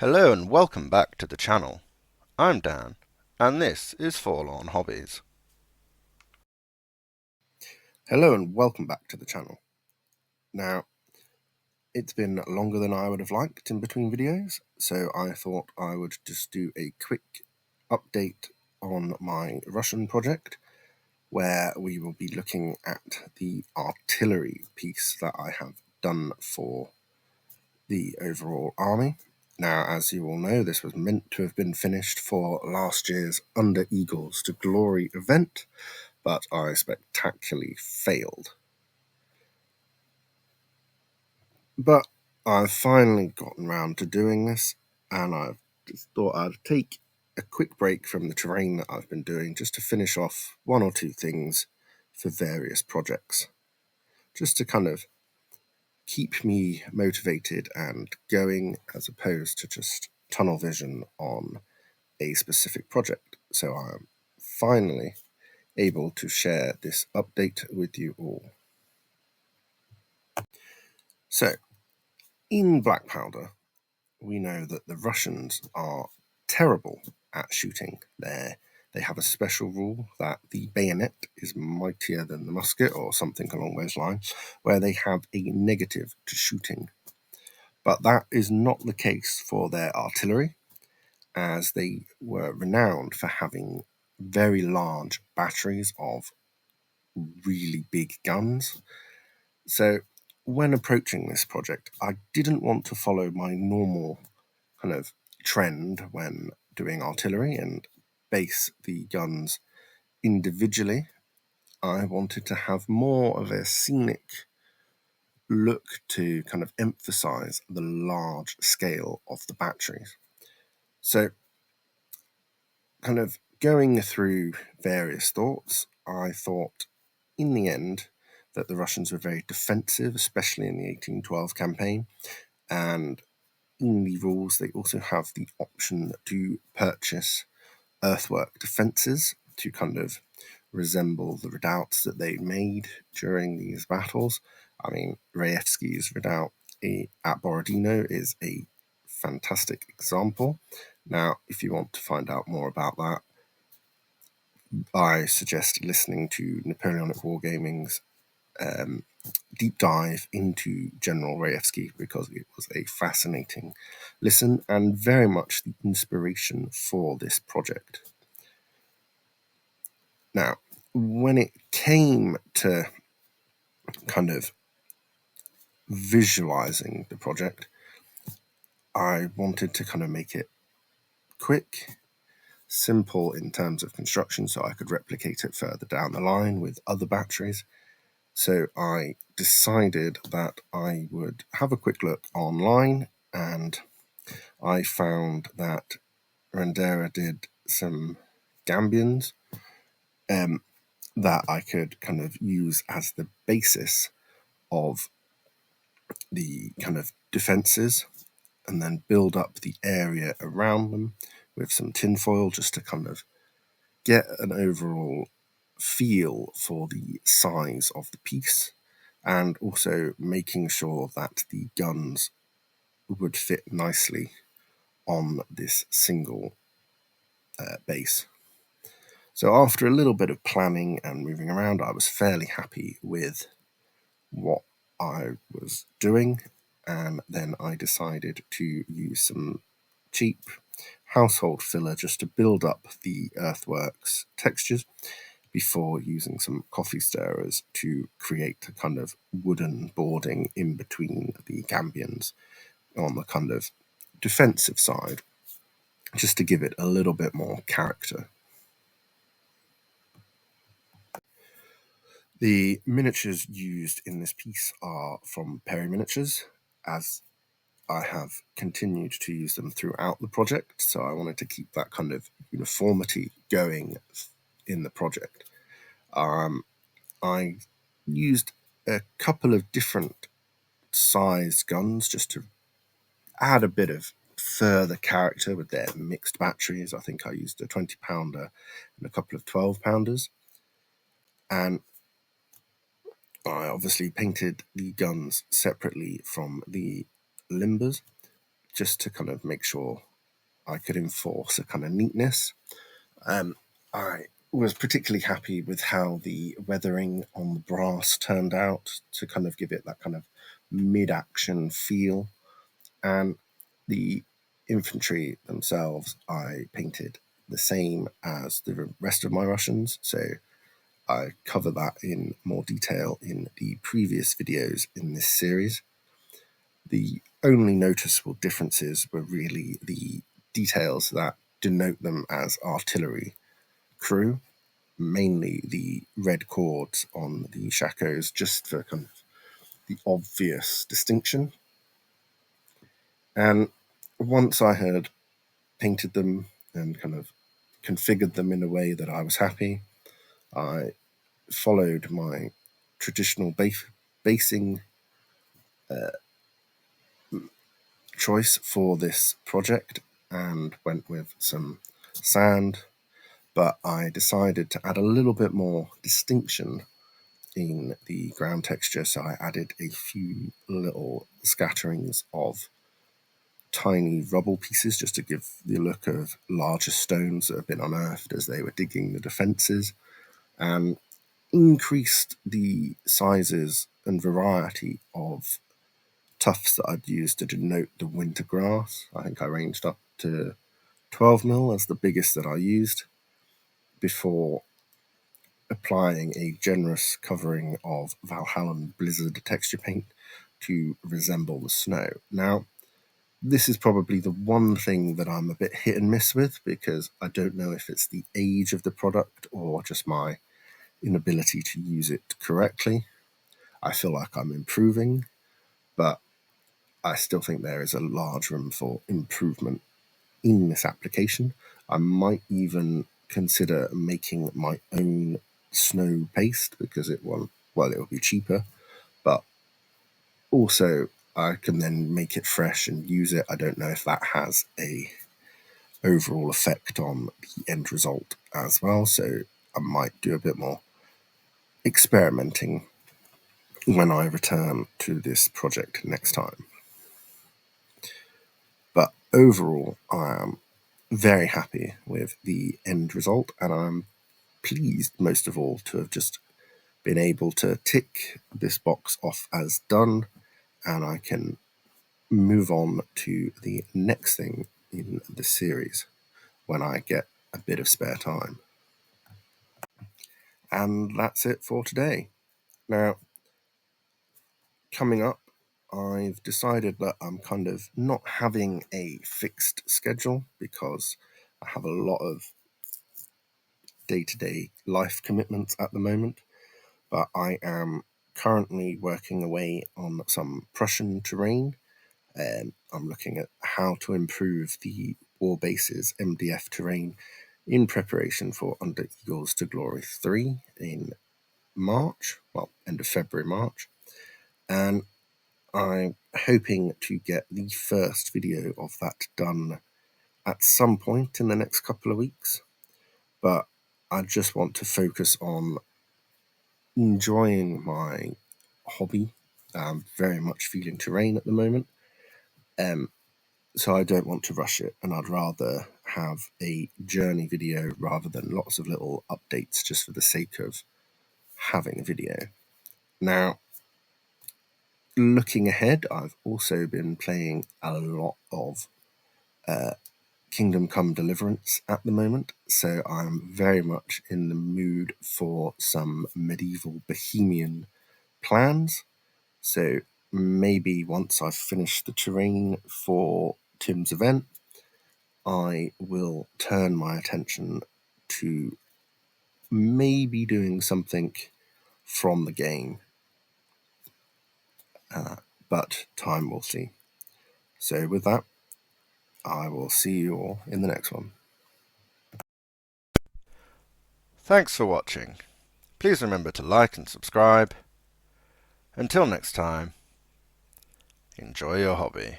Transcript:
Hello and welcome back to the channel. I'm Dan, and this is Forlorn Hobbies. Hello and welcome back to the channel. Now, it's been longer than I would have liked in between videos, so I thought I would just do a quick update on my Russian project, where we will be looking at the artillery piece that I have done for the overall army. Now, as you all know, this was meant to have been finished for last year's Under Eagles to Glory event, but I spectacularly failed. But I've finally gotten round to doing this, and I've just thought I'd take a quick break from the terrain that I've been doing just to finish off one or two things for various projects, just to kind of keep me motivated and going as opposed to just tunnel vision on a specific project. So I'm finally able to share this update with you all. So, in black powder, we know that the Russians are terrible at shooting. They have a special rule that the bayonet is mightier than the musket, or something along those lines, where they have a negative to shooting. But that is not the case for their artillery, as they were renowned for having very large batteries of really big guns. So when approaching this project, I didn't want to follow my normal kind of trend when doing artillery and base the guns individually. I wanted to have more of a scenic look to kind of emphasize the large scale of the batteries. So, kind of going through various thoughts, I thought in the end that the Russians were very defensive, especially in the 1812 campaign, and in the rules they also have the option to purchase earthwork defences to kind of resemble the redoubts that they made during these battles. I mean, Raevski's redoubt at Borodino is a fantastic example. Now, if you want to find out more about that, I suggest listening to Napoleonic Wargaming's deep dive into General Raevski, because it was a fascinating listen and very much the inspiration for this project. Now, when it came to kind of visualizing the project, I wanted to kind of make it quick, simple in terms of construction, so I could replicate it further down the line with other batteries. So I decided that I would have a quick look online, and I found that Rendera did some gambions that I could kind of use as the basis of the kind of defences, and then build up the area around them with some tinfoil just to kind of get an overall feel for the size of the piece, and also making sure that the guns would fit nicely on this single base. So after a little bit of planning and moving around, I was fairly happy with what I was doing, and then I decided to use some cheap household filler just to build up the earthworks textures before using some coffee stirrers to create a kind of wooden boarding in between the gambions on the kind of defensive side, just to give it a little bit more character. The miniatures used in this piece are from Perry Miniatures, as I have continued to use them throughout the project, so I wanted to keep that kind of uniformity going in the project. I used a couple of different sized guns just to add a bit of further character with their mixed batteries. I think I used a 20-pounder and a couple of 12-pounders. And I obviously painted the guns separately from the limbers just to kind of make sure I could enforce a kind of neatness. I was particularly happy with how the weathering on the brass turned out to kind of give it that kind of mid-action feel. And the infantry themselves, I painted the same as the rest of my Russians. So I cover that in more detail in the previous videos in this series. The only noticeable differences were really the details that denote them as artillery crew, mainly the red cords on the shakos, just for kind of the obvious distinction. And once I had painted them and kind of configured them in a way that I was happy, I followed my traditional basing choice for this project and went with some sand, but I decided to add a little bit more distinction in the ground texture, so I added a few little scatterings of tiny rubble pieces just to give the look of larger stones that have been unearthed as they were digging the defences, and increased the sizes and variety of tufts that I'd used to denote the winter grass. I think I ranged up to 12 mil as the biggest that I used, before applying a generous covering of Valhallan Blizzard texture paint to resemble the snow. Now, this is probably the one thing that I'm a bit hit and miss with, because I don't know if it's the age of the product or just my inability to use it correctly. I feel like I'm improving, but I still think there is a large room for improvement in this application. I might even consider making my own snow paste, because it will be cheaper, but also I can then make it fresh and use it. I don't know if that has a overall effect on the end result as well, so I might do a bit more experimenting when I return to this project next time. But overall, I am very happy with the end result, and I'm pleased most of all to have just been able to tick this box off as done, and I can move on to the next thing in the series when I get a bit of spare time. And that's it for today. Now, coming up, I've decided that I'm kind of not having a fixed schedule, because I have a lot of day-to-day life commitments at the moment, but I am currently working away on some Prussian terrain. I'm looking at how to improve the War Bases MDF terrain in preparation for Under Eagles to Glory 3 in March, well, end of February, March. And I'm hoping to get the first video of that done at some point in the next couple of weeks. But I just want to focus on enjoying my hobby. I'm very much feeling terrain at the moment. So I don't want to rush it, and I'd rather have a journey video rather than lots of little updates just for the sake of having a video. Now, looking ahead, I've also been playing a lot of Kingdom Come Deliverance at the moment, so I'm very much in the mood for some medieval Bohemian plans. So maybe once I've finished the terrain for Tim's event, I will turn my attention to maybe doing something from the game, but time will see. So with that, I will see you all in the next one. Thanks for watching. Please remember to like and subscribe. Until next time, enjoy your hobby.